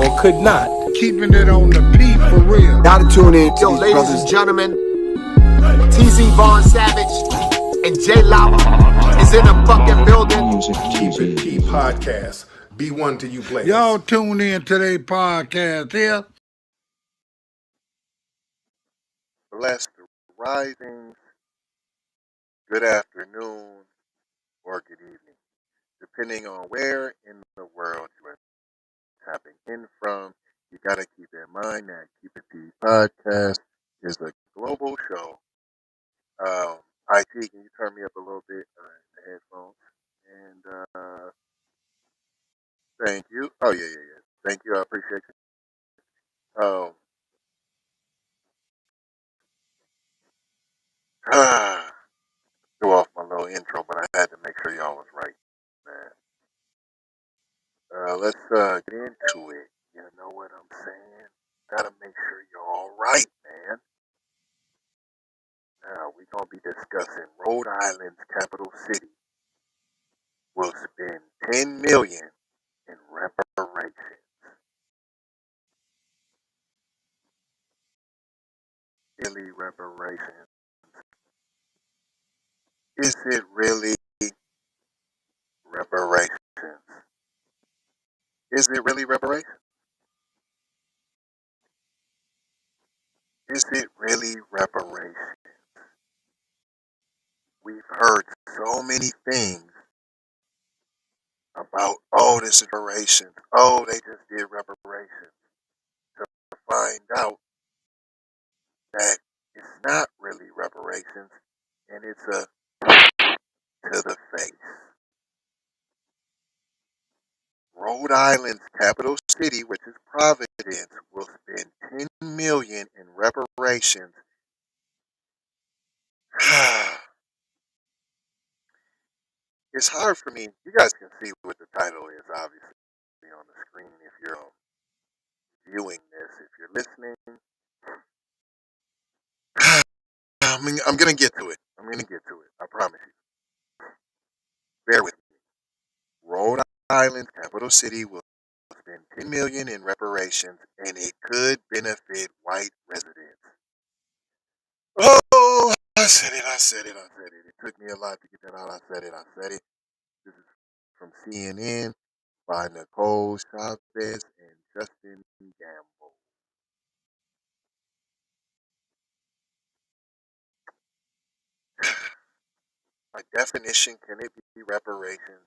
or could not. Keeping it on the P for real. Now to tune in to Yo, these ladies brothers. and gentlemen, TZ Vaughn Savage and J Lava is in the fucking building. Keep It P podcast. B1 to you players. Y'all tune in to their podcast here. Blessed rising, good afternoon, or good evening, depending on where in the world you are tapping in from. You got to keep in mind that Keep It P podcast is a global show. IT, can you turn me up a little bit in the headphones? And thank you. Oh yeah. Thank you. I appreciate you. Threw off my little intro, but I had to make sure y'all was right, man. Let's get into it. You know what I'm saying? Gotta make sure you're all right, man. Now we're gonna be discussing Rhode Island's capital city will spend $10 million in reparations. Really reparations? Is it really reparations? Is it really reparations? Is it really reparations? We've heard so many things about, oh, this is reparations. Oh, they just did reparations. To find out that it's not really reparations and it's a to the face. Rhode Island's capital city, which is Providence, will spend $10 million in reparations. It's hard for me. You guys can see what the title is, obviously, on the screen if you're viewing this. If you're listening, I'm going to get to it. I promise you. Bear with me. Rhode Island's capital city will spend $10 million in reparations, and it could benefit white residents. Oh, I said it. It took me a lot to get that out. I said it. This is from CNN by Nicole Chavez and Justin Gamble. By definition, can it be reparations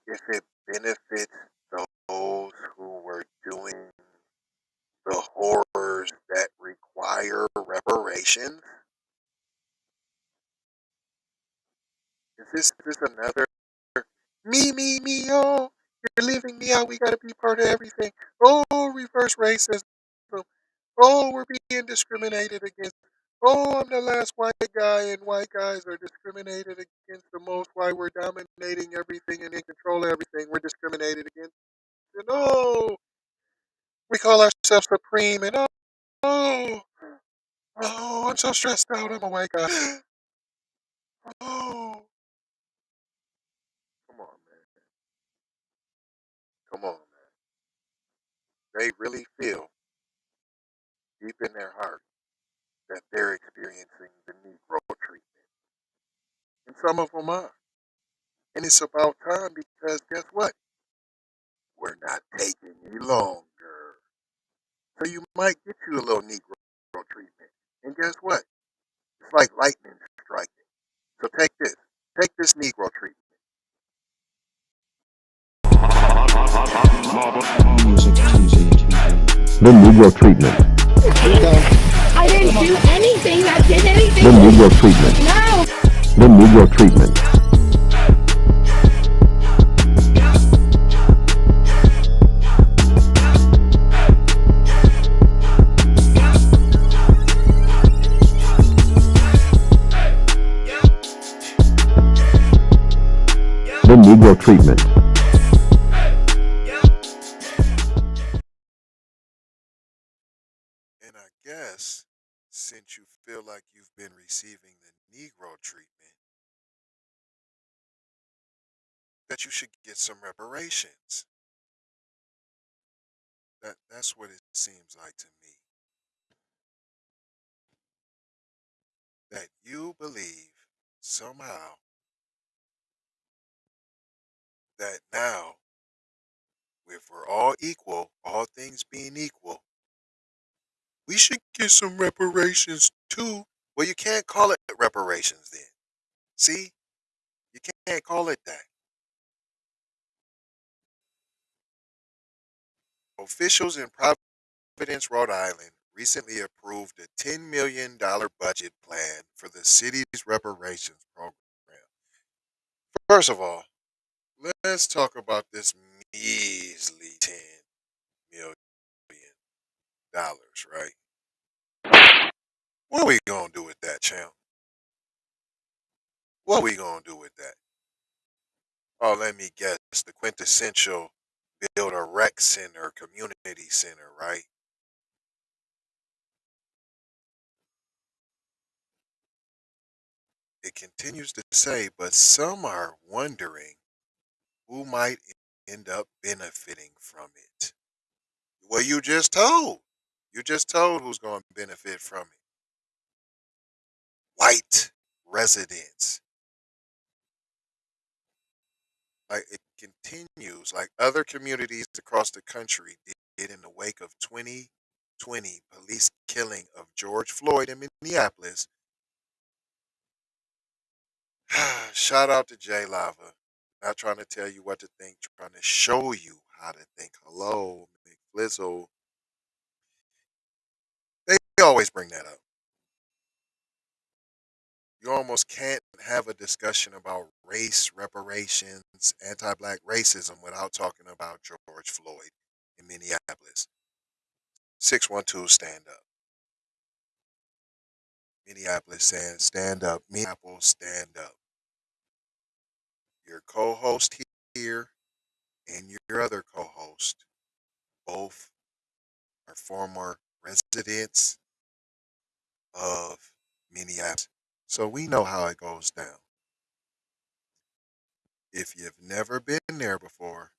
if it benefits those who were doing the horrors that require reparations? Is this another me, oh, you're leaving me out, we gotta be part of everything. Oh, reverse racism. Oh, we're being discriminated against. Oh, I'm the last white guy, and white guys are discriminated against the most. Why we're dominating everything and in control of everything, we're discriminated against. And oh, we call ourselves supreme, and oh, I'm so stressed out, I'm a white guy. Oh, come on, man. Come on, man. They really feel deep in their heart that they're experiencing the Negro treatment. And some of them are. And it's about time because guess what? We're not taking any longer. So you might get you a little Negro treatment. And guess what? It's like lightning striking. So take this. Take this Negro treatment. The Negro treatment. I didn't do anything that did anything. The Negro treatment. No. The Negro treatment. The Negro treatment. And I guess since you feel like you've been receiving the Negro treatment, that you should get some reparations. That's what it seems like to me. That you believe somehow that now, if we're all equal, all things being equal, we should get some reparations too. Well, you can't call it reparations then. See, you can't call it that. Officials in Providence, Rhode Island recently approved a $10 million budget plan for the city's reparations program. First of all, let's talk about this measly $10 million, right? What are we gonna do with that, champ? What are we gonna do with that? Oh, let me guess. The quintessential build a rec center, community center, right? It continues to say, but some are wondering who might end up benefiting from it. Well, you just told. You just told who's going to benefit from it. White residents. Like it continues, like other communities across the country did in the wake of 2020 police killing of George Floyd in Minneapolis. Shout out to Jay Lava. Not trying to tell you what to think, trying to show you how to think. Hello, McFlizzle. They always bring that up. You almost can't have a discussion about race reparations, anti-black racism without talking about George Floyd in Minneapolis. 612 stand up. Minneapolis saying stand up. Minneapolis stand up. Your co-host here and your other co-host both are former residents of Minneapolis. So we know how it goes down. If you've never been there before,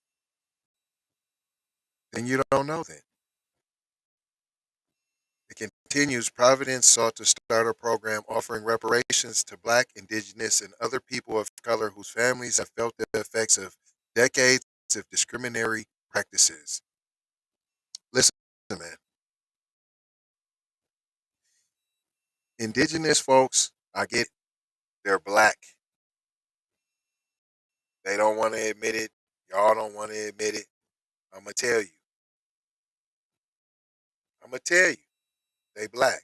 then you don't know then. It continues, Providence sought to start a program offering reparations to Black, Indigenous, and other people of color whose families have felt the effects of decades of discriminatory practices. Listen, man. Indigenous folks, I get it. They're Black. They don't want to admit it. Y'all don't want to admit it. I'm going to tell you. I'm going to tell you. They Black.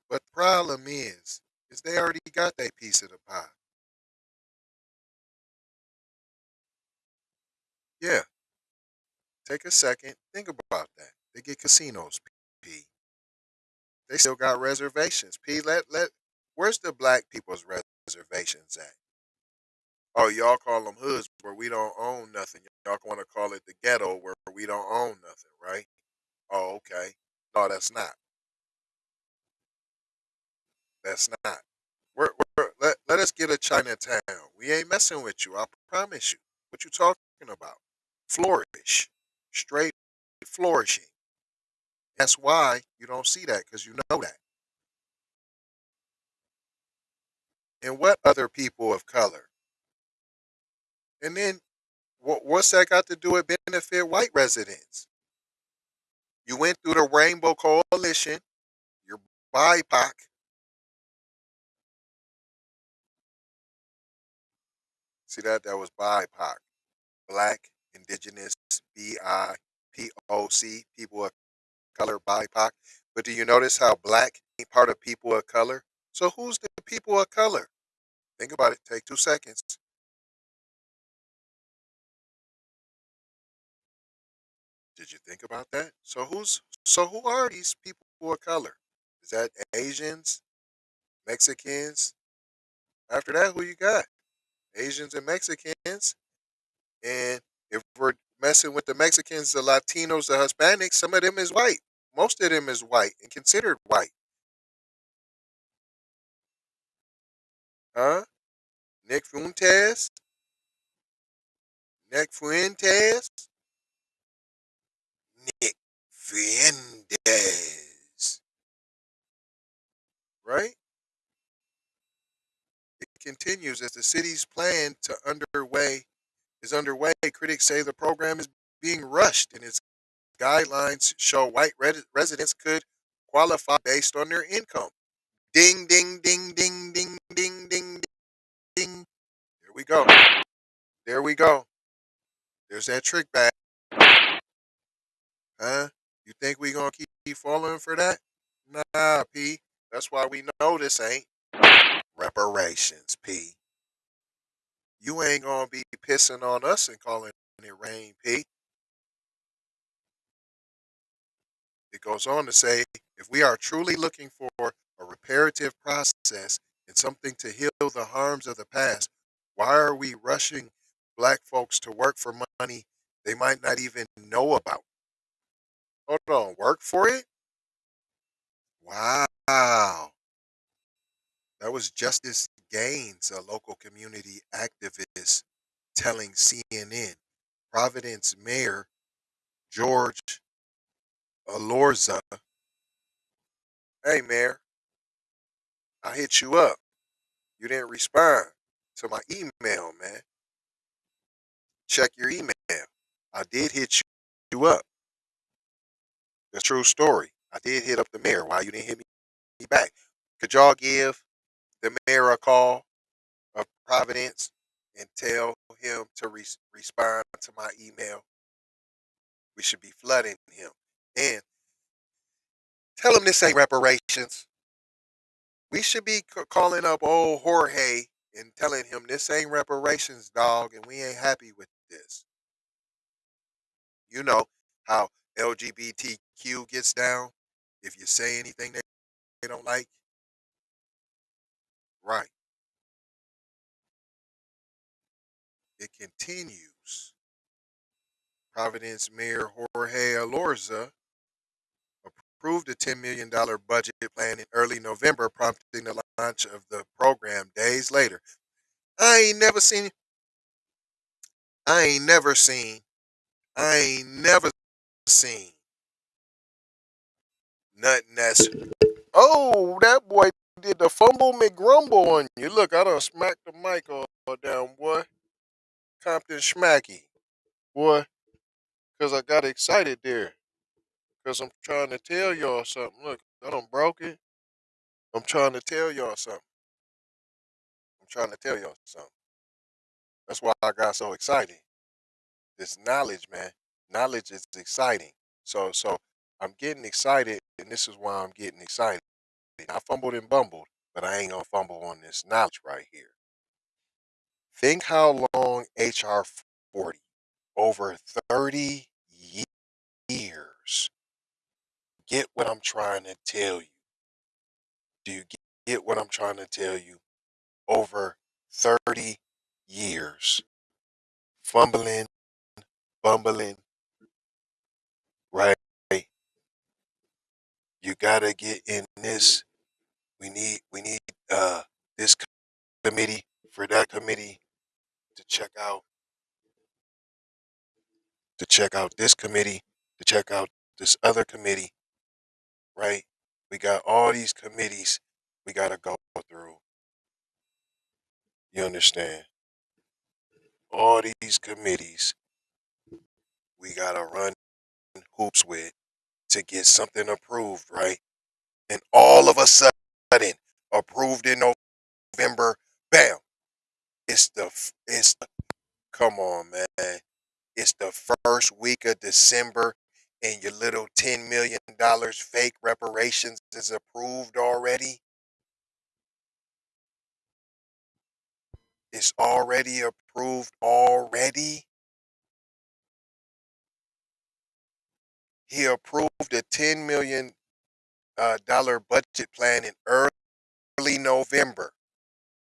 But the problem is they already got their piece of the pie. Yeah. Take a second. Think about that. They get casinos, P. They still got reservations. P, where's the Black people's reservations at? Oh, y'all call them hoods where we don't own nothing. Y'all want to call it the ghetto where we don't own nothing, right? Oh, okay. No, that's not. That's not. Let us get a Chinatown. We ain't messing with you. I promise you. What you talking about? Flourish. Straight flourishing. That's why you don't see that because you know that. And what other people of color? And then what's that got to do with benefit white residents? You went through the Rainbow Coalition. You're BIPOC. See that? That was BIPOC. Black, Indigenous, BIPOC, people of color, BIPOC. But do you notice how Black ain't part of people of color? So who's the people of color? Think about it. Take 2 seconds. Did you think about that? So who are these people of color? Is that Asians, Mexicans? After that, who you got? Asians and Mexicans. And if we're messing with the Mexicans, the Latinos, the Hispanics, some of them is white. Most of them is white and considered white. Huh? Nick Fuentes? Nick Fuentes? continues as the city's plan to underway. Critics say the program is being rushed, and its guidelines show white residents could qualify based on their income. Ding, ding, ding, ding, ding, ding, ding, ding. There we go. There we go. There's that trick back. Huh? You think we gonna keep falling for that? Nah, P. That's why we know this ain't reparations, P. You ain't gonna be pissing on us and calling it rain, P. It goes on to say, if we are truly looking for a reparative process and something to heal the harms of the past, why are we rushing black folks to work for money they might not even know about? Hold on, work for it? Wow. That was Justice Gaines, a local community activist, telling CNN. Providence Mayor Jorge Elorza, hey, Mayor, I hit you up. You didn't respond to my email, man. Check your email. I did hit you up. The true story. I did hit up the mayor. Why you didn't hit me back? Could y'all give the mayor a call of Providence and tell him to respond to my email? We should be flooding him. And tell him this ain't reparations. We should be calling up old Jorge and telling him this ain't reparations, dog, and we ain't happy with this. You know how LGBTQ gets down if you say anything they don't like. Right. It continues. Providence Mayor Jorge Elorza approved a $10 million budget plan in early November, prompting the launch of the program days later. I ain't never seen, I ain't never seen, I ain't never seen nothing that's. Oh, that boy did the fumble McGrumble on you. Look, I done smacked the mic all down, boy. Compton Schmacky, boy, because I got excited there. Because I'm trying to tell y'all something. Look, I done broke it. I'm trying to tell y'all something. I'm trying to tell y'all something. That's why I got so excited. This knowledge, man. Knowledge is exciting. So I'm getting excited, and this is why I'm getting excited. I fumbled and bumbled, but I ain't gonna fumble on this knowledge right here. Think how long HR 40, over 30 years. Get what I'm trying to tell you? Do you get what I'm trying to tell you? Over 30 years. Fumbling, bumbling, right? You gotta get in this. We need this committee for that committee to check out this committee, to check out this other committee, right? We got all these committees we gotta go through. You understand? All these committees we gotta run hoops with to get something approved, right? And all of a sudden, approved in November, bam! Come on, man. It's the first week of December, and your little $10 million fake reparations is approved already. It's already approved already. He approved a $10 million budget plan in early November.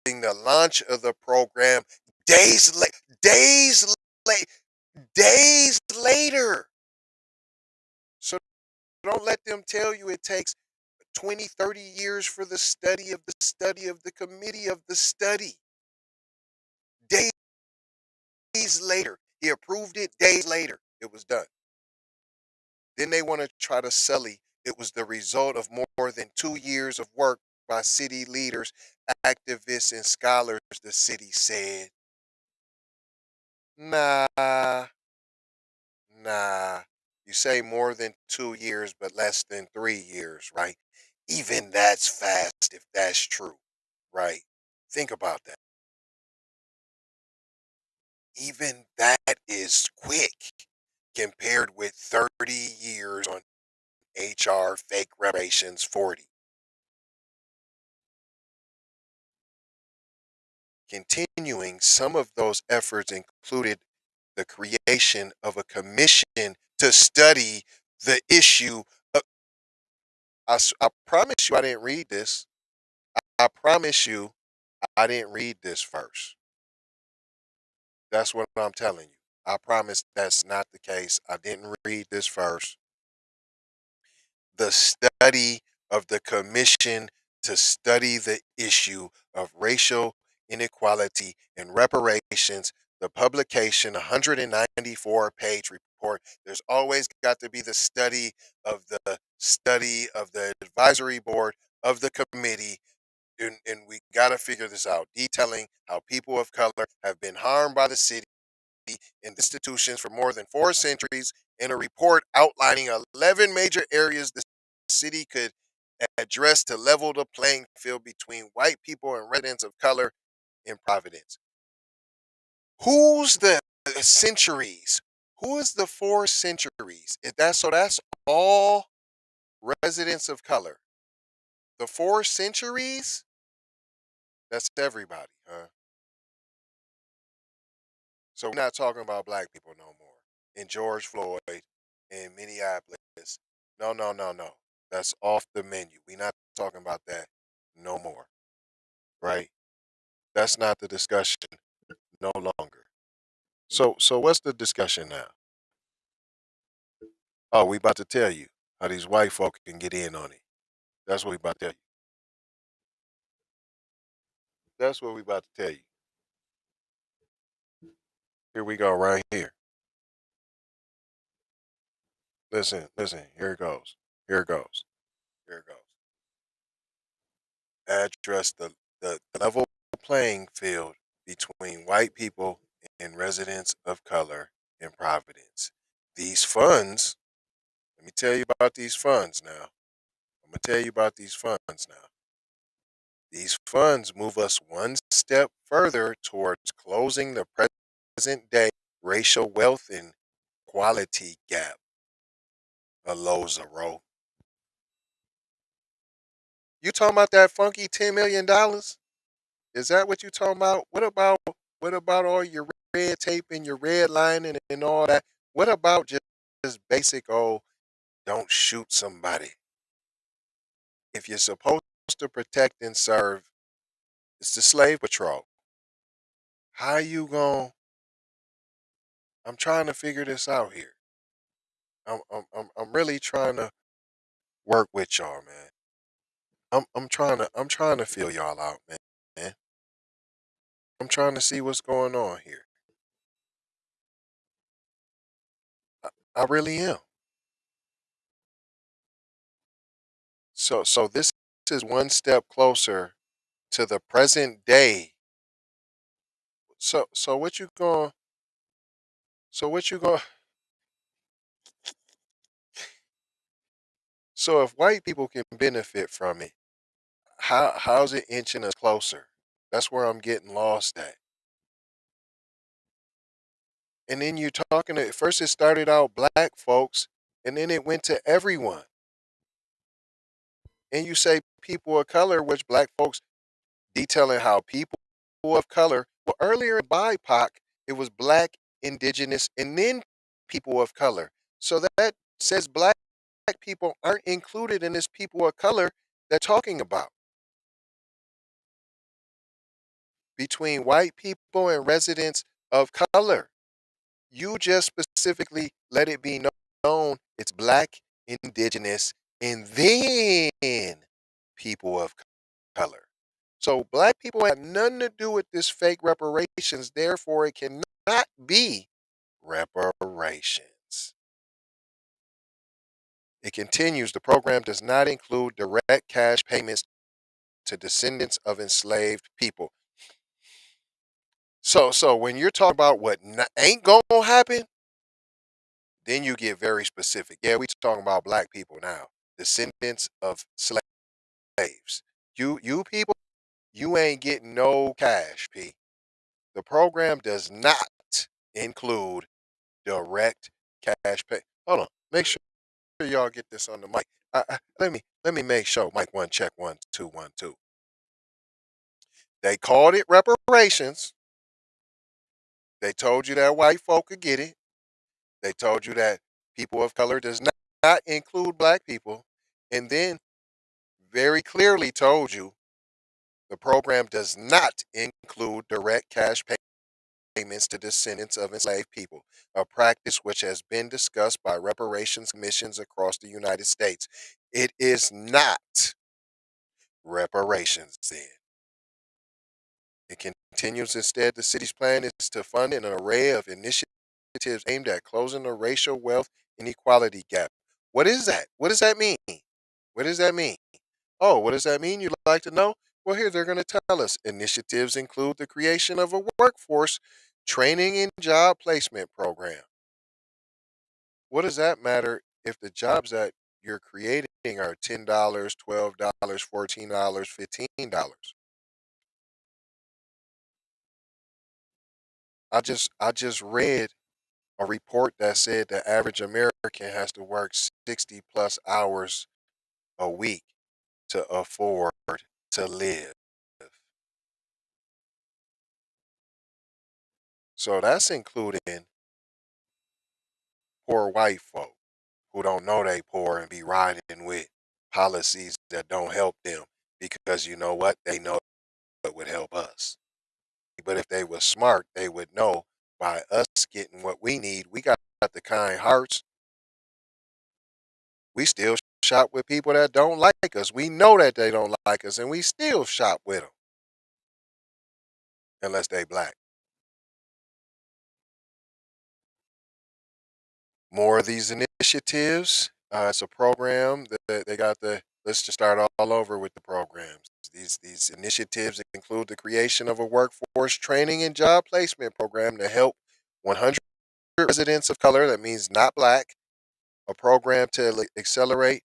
The launch of the program days later. So don't let them tell you it takes 20, 30 years for the study of the committee of the study. Days later. He approved it days later. It was done. Then they want to try to sully it was the result of more than 2 years of work by city leaders, activists, and scholars, the city said. Nah, nah. You say more than 2 years, but less than 3 years, right? Even that's fast if that's true, right? Think about that. Even that is quick compared with 30 years on HR fake reparations 40. Continuing, some of those efforts included the creation of a commission to study the issue. Of, I promise you I didn't read this. I promise you I didn't read this first. That's what I'm telling you. I promise that's not the case. I didn't read this first. The study of the commission to study the issue of racial inequality and reparations, the publication 194-page report. There's always got to be the study of the advisory board of the committee, and we got to figure this out, detailing how people of color have been harmed by the city in institutions for more than 4 centuries, in a report outlining 11 major areas the city could address to level the playing field between white people and residents of color in Providence. Who's the centuries? Who is the 4 centuries? That's all residents of color. The 4 centuries? That's everybody, huh? So we're not talking about black people no more. And George Floyd in Minneapolis. No, no, no, no. That's off the menu. We're not talking about that no more. Right? That's not the discussion no longer. So what's the discussion now? Oh, we about to tell you how these white folk can get in on it. That's what we about to tell you. That's what we about to tell you. Here we go, right here. Listen, listen. Here it goes. Here it goes. Here it goes. Address the level playing field between white people and residents of color in Providence. These funds, let me tell you about these funds now. I'm going to tell you about these funds now. These funds move us one step further towards closing the present day racial wealth and quality gap. Elorza wrote. You talking about that funky $10 million? Is that what you talking about? What about all your red tape and your red lining and all that? What about just basic don't shoot somebody? If you're supposed to protect and serve, it's the slave patrol. How you going? I'm trying to figure this out here. I'm really trying to work with y'all, man. I'm trying to feel y'all out, man. I'm trying to see what's going on here. I really am. So this is one step closer to the present day. So what you going? So what you going? So if white people can benefit from it, how's it inching us closer? That's where I'm getting lost at. And then you're talking to first it started out black folks, and then it went to everyone. And you say people of color, which black folks detailing how people of color. Well, earlier in BIPOC, it was black, indigenous, and then people of color. So that says black people aren't included in this people of color they're talking about. Between white people and residents of color. You just specifically let it be known it's black, indigenous, and then people of color. So black people have nothing to do with this fake reparations. Therefore, it cannot be reparations. It continues, the program does not include direct cash payments to descendants of enslaved people. So when you're talking about what ain't gonna happen, then you get very specific. Yeah, we talking about black people now, descendants of slaves. You people, you ain't getting no cash, P. The program does not include direct cash pay. Hold on, make sure y'all get this on the mic. Let me make sure. Mic one, check 1 2 1 2. They called it reparations. They told you that white folk could get it. They told you that people of color does not include black people, and then very clearly told you the program does not include direct cash payments to descendants of enslaved people, a practice which has been discussed by reparations commissions across the United States. It is not reparations then. It continues instead, the city's plan is to fund an array of initiatives aimed at closing the racial wealth inequality gap. What is that? What does that mean? What does that mean? Oh, what does that mean? You'd like to know? Well, here they're going to tell us. Initiatives include the creation of a workforce training and job placement program. What does that matter if the jobs that you're creating are $10, $12, $14, $15? I just read a report that said the average American has to work 60 plus hours a week to afford to live. So that's including poor white folk who don't know they poor and be riding with policies that don't help them because you know what? They know it would help us. But if they were smart, they would know by us getting what we need, we got the kind hearts. We still shop with people that don't like us. We know that they don't like us, and we still shop with them unless they black. More of these initiatives. It's a program that they got the. Let's just start all over with the programs. These initiatives include the creation of a workforce training and job placement program to help 100 residents of color. That means not black. A program to accelerate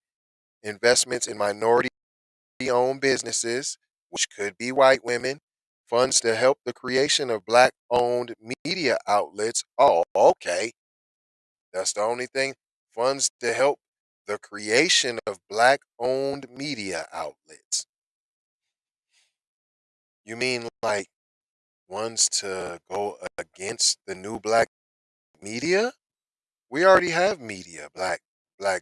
investments in minority-owned businesses, which could be white women. Funds to help the creation of black-owned media outlets. Oh, okay. That's the only thing. Funds to help the creation of black owned media outlets. You mean like ones to go against the new black media? We already have media, black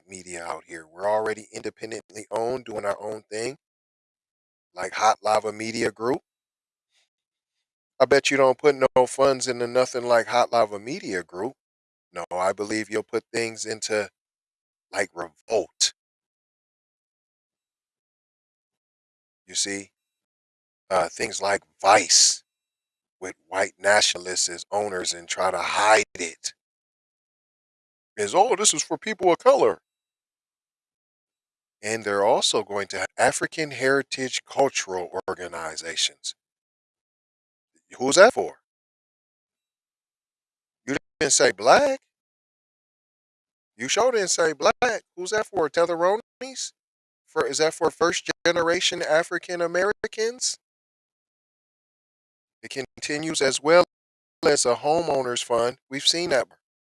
media out here. We're already independently owned, doing our own thing, like Hot Lava Media Group. I bet you don't put no funds into nothing like Hot Lava Media Group. No, I believe you'll put things into like Revolt. You see, things like Vice with white nationalists as owners and try to hide it. Is oh, this is for people of color. And they're also going to have African heritage cultural organizations. Who's that for? You didn't say black. You sure didn't say black. Who's that for? Tetheronis? Is that for first generation African Americans? It continues as well as a homeowners fund. We've seen that.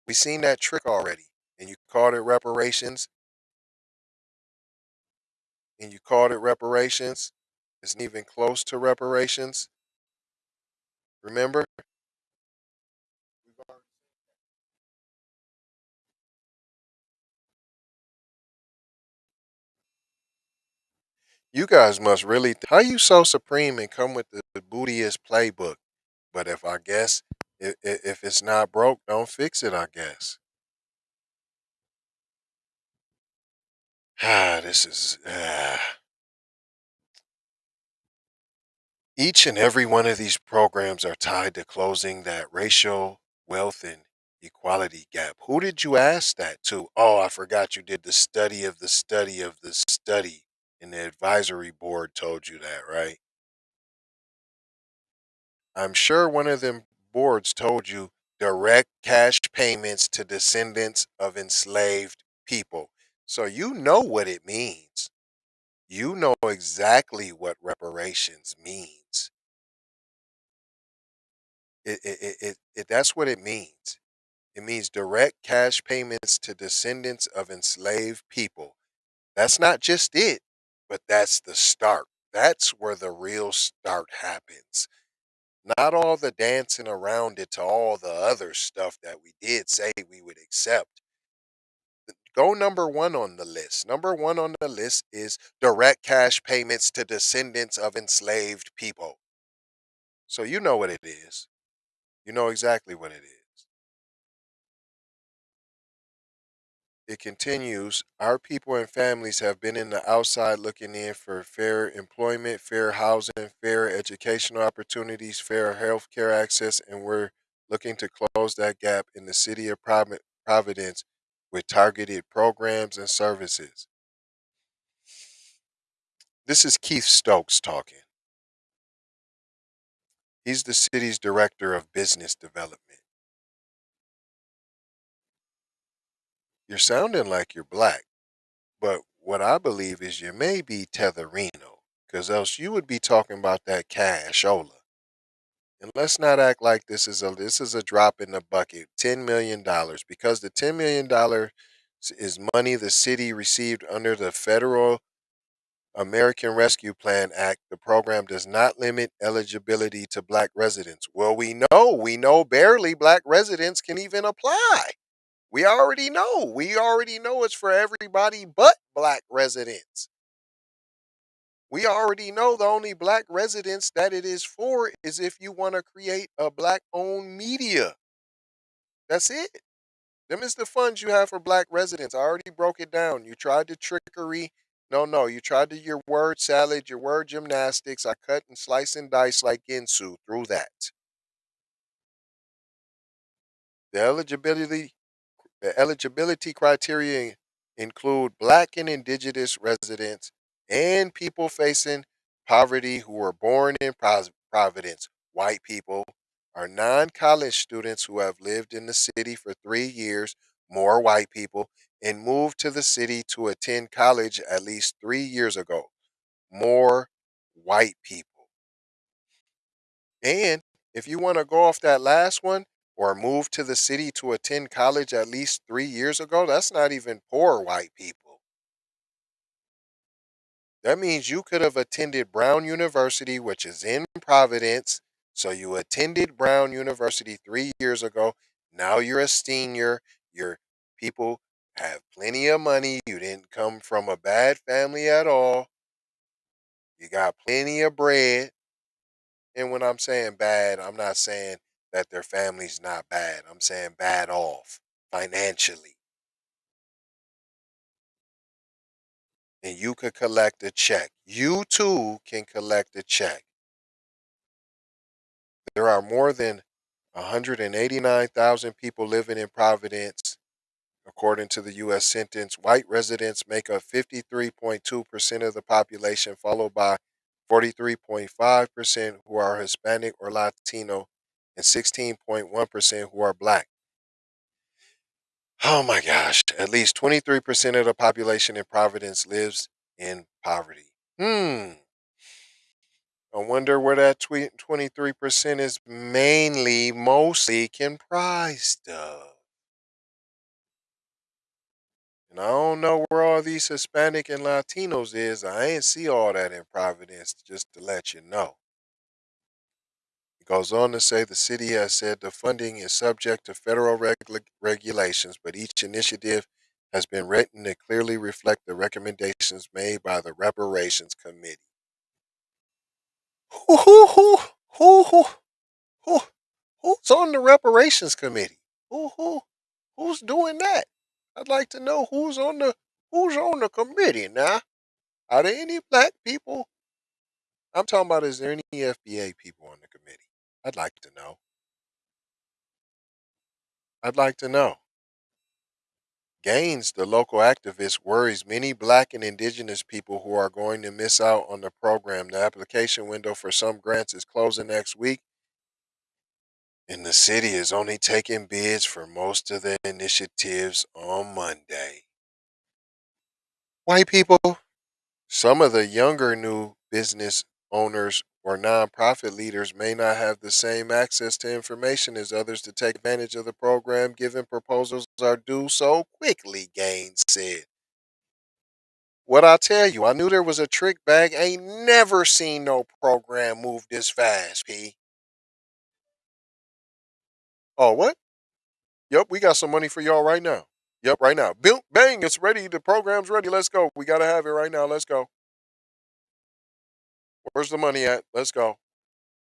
We've seen that trick already. And you called it reparations. And you called it reparations. It's not even close to reparations. Remember? You guys must really. How you so supreme and come with the bootiest playbook? But if I guess if it's not broke, don't fix it. I guess. This is. Each and every one of these programs are tied to closing that racial wealth and equality gap. Who did you ask that to? Oh, I forgot you did the study of the study of the study And the advisory board told you that, right? I'm sure one of them boards told you direct cash payments to descendants of enslaved people. So you know what it means. You know exactly what reparations means. That's what it means. It means direct cash payments to descendants of enslaved people. That's not just it, but that's the start. That's where the real start happens. Not all the dancing around it to all the other stuff that we did say we would accept. Go number one on the list. Number one on the list is direct cash payments to descendants of enslaved people. So you know what it is. You know exactly what it is. It continues, our people and families have been in the outside looking in for fair employment, fair housing, fair educational opportunities, fair health care access, and we're looking to close that gap in the city of Providence with targeted programs and services. This is Keith Stokes talking. He's the city's director of business development. You're sounding like you're black, but what I believe is you may be Tetherino, because else you would be talking about that cashola. And let's not act like this is a drop in the bucket. $10 million, because the $10 million is money the city received under the federal American Rescue Plan Act. The program does not limit eligibility to black residents. Well, we know barely black residents can even apply. We already know. We already know it's for everybody but black residents. We already know the only black residents that it is for is if you want to create a black owned media. That's it. Them is the funds you have for black residents. I already broke it down. You tried the trickery. No. You tried your word salad, your word gymnastics. I cut and slice and dice like Ginsu through that. The eligibility criteria include black and indigenous residents and people facing poverty who were born in Providence. White people are non-college students who have lived in the city for 3 years, more white people, and moved to the city to attend college at least 3 years ago, more white people. And if you want to go off that last one, or moved to the city to attend college at least 3 years ago, that's not even poor white people. That means you could have attended Brown University, which is in Providence. So you attended Brown University 3 years ago. Now you're a senior. Your people have plenty of money. You didn't come from a bad family at all. You got plenty of bread. And when I'm saying bad, I'm not saying that their family's not bad. I'm saying bad off financially. And you could collect a check. You too can collect a check. There are more than 189,000 people living in Providence, according to the U.S. Census. White residents make up 53.2% of the population, followed by 43.5% who are Hispanic or Latino, and 16.1% who are black. Oh my gosh, at least 23% of the population in Providence lives in poverty. I wonder where that 23% is mostly comprised of. And I don't know where all these Hispanic and Latinos is. I ain't see all that in Providence, just to let you know. It goes on to say the city has said the funding is subject to federal regulations, but each initiative has been written to clearly reflect the recommendations made by the reparations committee. Who, who, who, who, who, who, who's on the reparations committee? Who's doing that? I'd like to know who's on the committee now. Are there any black people? I'm talking about, is there any FBA people on the committee? I'd like to know. I'd like to know. Gaines, the local activist, worries many black and indigenous people who are going to miss out on the program. The application window for some grants is closing next week, and the city is only taking bids for most of the initiatives on Monday. White people, some of the younger new business owners or nonprofit leaders may not have the same access to information as others to take advantage of the program, given proposals are due so quickly, Gaines said. What I tell you, I knew there was a trick bag. Ain't never seen no program move this fast, P. Oh, what? Yep, we got some money for y'all right now. Yep, right now. Bang, it's ready. The program's ready. Let's go. We got to have it right now. Let's go. Where's the money at? Let's go.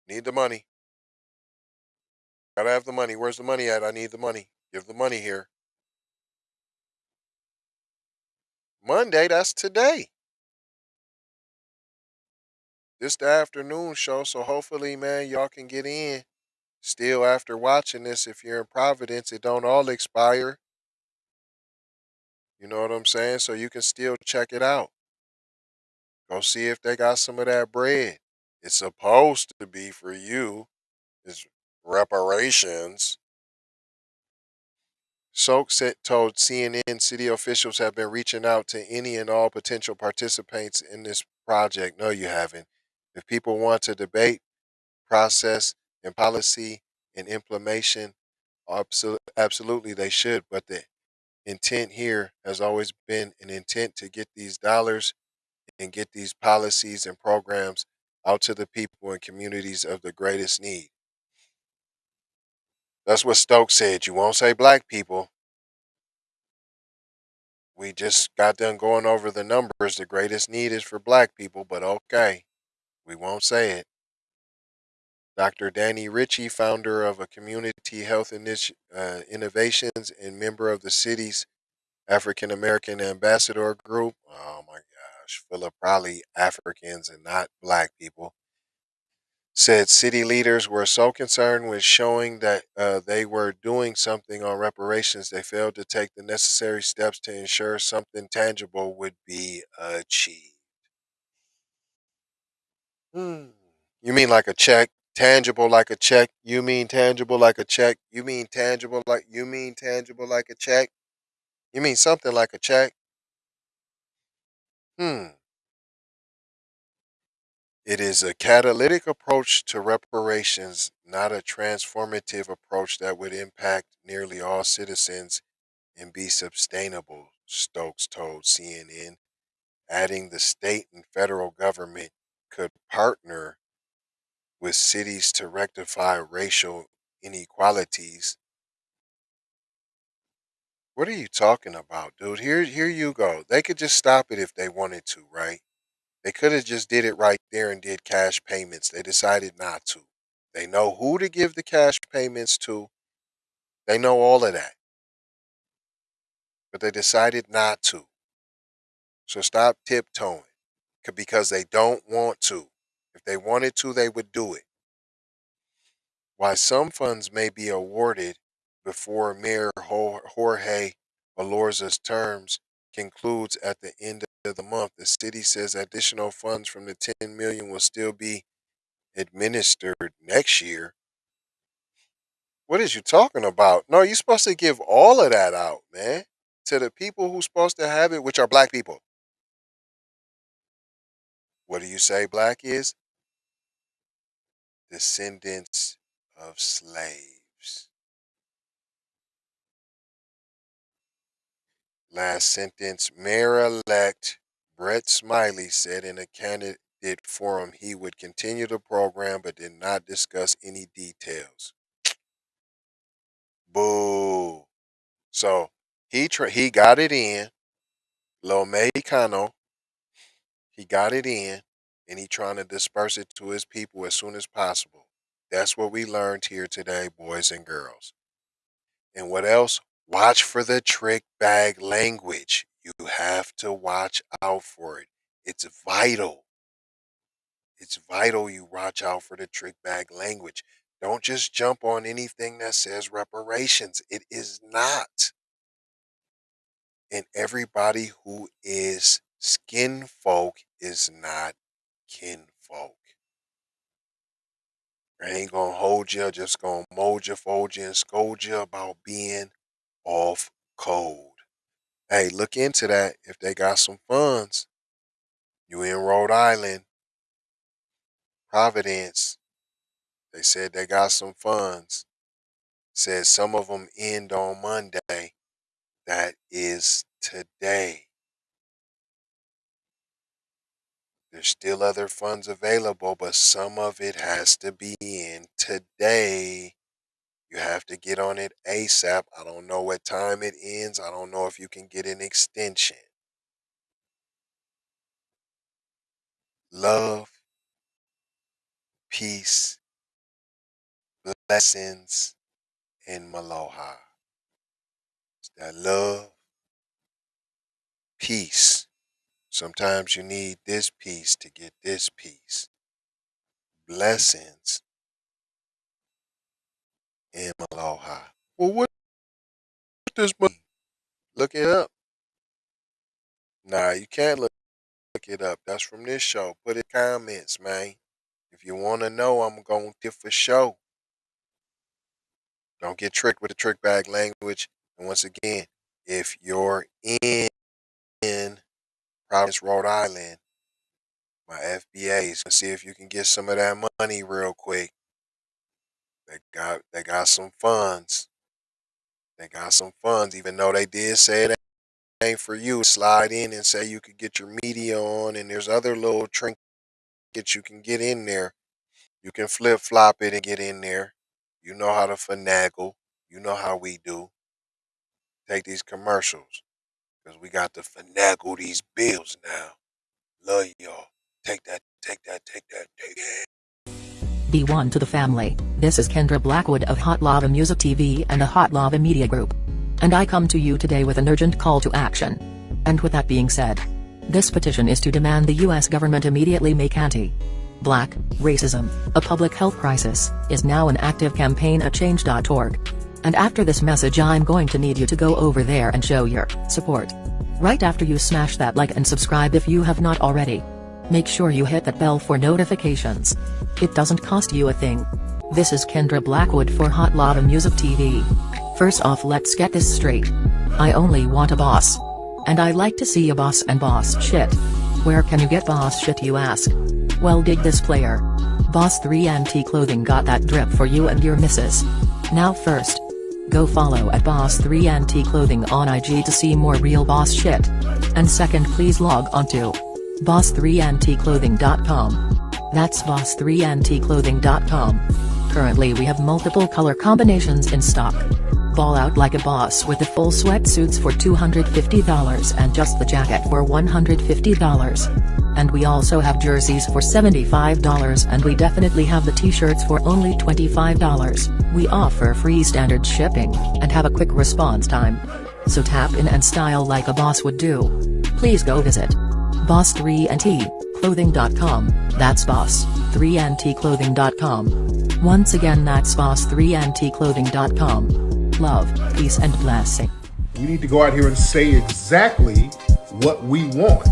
Need the money. Gotta have the money. Where's the money at? I need the money. Give the money here. Monday, that's today. This the afternoon show, so hopefully, man, y'all can get in. Still, after watching this, if you're in Providence, it don't all expire. You know what I'm saying? So you can still check it out. Go see if they got some of that bread. It's supposed to be for you. It's reparations. Told CNN city officials have been reaching out to any and all potential participants in this project. No, you haven't. If people want to debate, process, and policy and implementation, absolutely they should. But the intent here has always been an intent to get these dollars and get these policies and programs out to the people and communities of the greatest need. That's what Stokes said. You won't say black people. We just got done going over the numbers. The greatest need is for black people, but okay, we won't say it. Dr. Danny Ritchie, founder of a community health innovations and member of the city's African American ambassador group. Oh my gosh, full of probably Africans and not black people. Said city leaders were so concerned with showing that they were doing something on reparations, they failed to take the necessary steps to ensure something tangible would be achieved. Hmm. You mean like a check? Tangible like a check? You mean tangible like a check? You mean tangible like a check? You mean something like a check? Hmm. It is a catalytic approach to reparations, not a transformative approach that would impact nearly all citizens and be sustainable, Stokes told CNN, adding the state and federal government could partner with cities to rectify racial inequalities. What are you talking about, dude? Here you go. They could just stop it if they wanted to, right? They could have just did it right there and did cash payments. They decided not to. They know who to give the cash payments to. They know all of that. But they decided not to. So stop tiptoeing because they don't want to. If they wanted to, they would do it. Why some funds may be awarded before Mayor Jorge Elorza's terms concludes at the end of the month, the city says additional funds from the 10 million will still be administered next year. What is you talking about? No, you're supposed to give all of that out, man, to the people who's supposed to have it, which are black people. What do you say black is? Descendants of slaves. Last sentence, Mayor-elect Brett Smiley said in a candidate forum he would continue the program but did not discuss any details. Boo. So he got it in, lo mexicano, he got it in, and he trying to disperse it to his people as soon as possible. That's what we learned here today, boys and girls. And what else? Watch for the trick bag language. You have to watch out for it. It's vital. It's vital you watch out for the trick bag language. Don't just jump on anything that says reparations. It is not. And everybody who is skin folk is not kinfolk. I ain't gonna hold you, just gonna mold you, fold you, and scold you about being off code. Hey, look into that if they got some funds. You in Rhode Island, Providence. They said they got some funds. Said some of them end on Monday. That is today. There's still other funds available, but some of it has to be in today. You have to get on it ASAP. I don't know what time it ends. I don't know if you can get an extension. Love, peace, blessings, and maloha. It's that love, peace. Sometimes you need this peace to get this peace. Blessings and aloha. Well, what does look it up? Nah, you can't look it up. That's from this show. Put it in comments, man. If you want to know, I'm going to for show. Don't get tricked with the trick bag language. And once again, if you're in Providence, Rhode Island, my FBA is going to see if you can get some of that money real quick. They got some funds. They got some funds, even though they did say it ain't for you. Slide in and say you could get your media on, and there's other little trinkets you can get in there. You can flip-flop it and get in there. You know how to finagle. You know how we do. Take these commercials, because we got to finagle these bills now. Love y'all. Take that, take that, take that, take that. B1 to the family. This is Kendra Blackwood of Hot Lava Music TV and the Hot Lava Media Group. And I come to you today with an urgent call to action. And with that being said, this petition is to demand the US government immediately make anti-black racism a public health crisis is now an active campaign at change.org. And after this message, I'm going to need you to go over there and show your support. Right after you smash that like and subscribe if you have not already. Make sure you hit that bell for notifications. It doesn't cost you a thing. This is Kendra Blackwood for Hot Lava Music TV. First off, let's get this straight. I only want a boss. And I like to see a boss and boss shit. Where can you get boss shit, you ask? Well, dig this player. Boss 3 Anti-Clothing got that drip for you and your missus. Now first, go follow at Boss 3 Anti-Clothing on IG to see more real boss shit. And second, please log on to boss3anticlothing.com. That's boss3anticlothing.com. Currently we have multiple color combinations in stock. Ball out like a boss with the full sweatsuits for $250 and just the jacket for $150. And we also have jerseys for $75, and we definitely have the t-shirts for only $25. We offer free standard shipping, and have a quick response time. So tap in and style like a boss would do. Please go visit boss3anticlothing.com. That's boss3anticlothing.com. Once again, that's boss3anticlothing.com. Love, peace, and blessing. We need to go out here and say exactly what we want.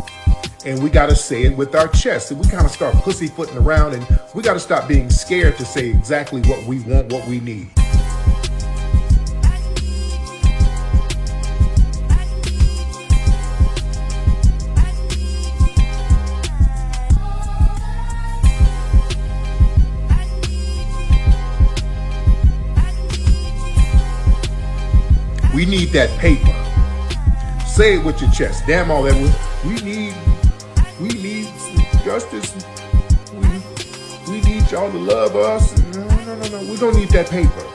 And we got to say it with our chest. And we kind of start pussyfooting around, and we got to stop being scared to say exactly what we want, what we need. We need that paper. Say it with your chest. Damn all that. We need justice. We need y'all to love us. No. We don't need that paper.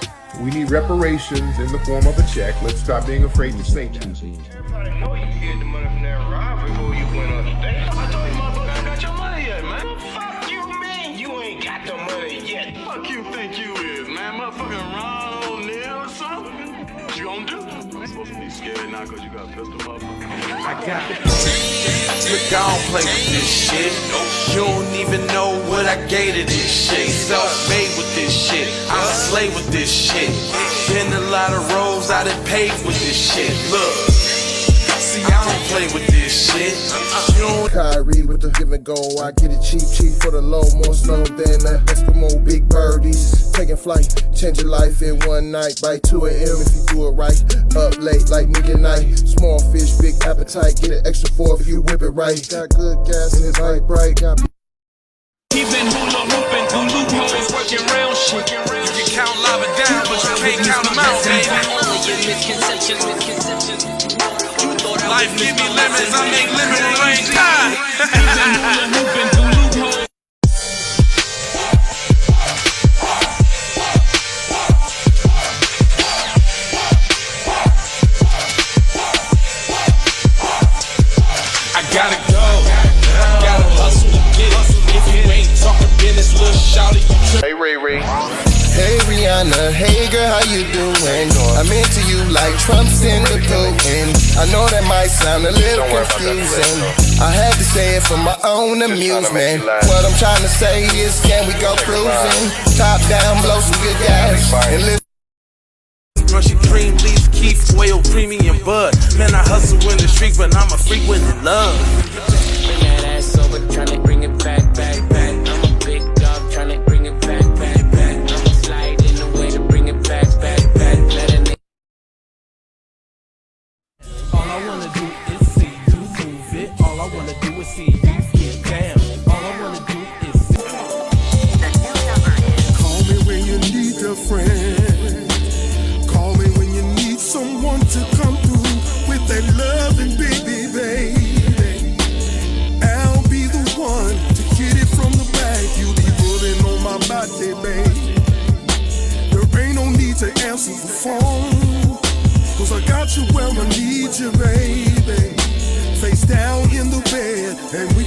We need reparations in the form of a check. Let's stop being afraid to say that. Everybody know you get the money from that robbery before you went on the day. I told you motherfucker, I got your money yet, man. Fuck you, man. You ain't got the money yet. Fuck you think you is, man. Motherfucking Ron O'Neal or something. What you gonna do? You supposed to be scared now because you got a pistol, motherfucker. I got it. Look, I don't play with this shit. You don't even know what I gave to this shit. Self-made with this shit. I slay with this shit. Been a lot of roads I done paved with this shit. Look. See, play with this shit. Kyrie with the give and go. I get it cheap for the low. More snow than the Eskimo big birdies. Taking flight, change your life in one night. By 2 a.m. if you do it right. Up late like midnight. Small fish, big appetite. Get an extra 4 if you whip it right. Got good gas and it's light bright. Got He been hula hooping through loopholes, working round shit. You can count lava down, but you can't count them out, baby. Life give me lemons, I make lemon rain. He been hula hooping through loopholes. I gotta go, gotta hustle to get it. If you ain't talking business, little shawty. Hey Ray Ray. Hey Rihanna, hey girl, how you doing? I'm into you like Trump's in the Putin. I know that might sound a little confusing. I had to say it for my own amusement. What I'm trying to say is, can we go cruising? Top down, blow some good gas, and listen. Crunchy cream, leaf, keef, oil, premium bud. Man, I hustle in the street, but I'm a freak with the love. Bring that ass over, tryna bring it back. I'm a big dog, tryna bring it back. I'ma slide in the way to bring it back. Let a nigga. All I wanna do is see you move it. All I wanna do is see you get down. All I wanna do is see. The new number is. Call me when you need a friend. Call me when you need someone to come through with that loving baby. I'll be the one to get it from the back. You'll be putting on my body, babe. There ain't no need to answer the phone, 'cause I got you where I need you, baby. Face down in the bed, and we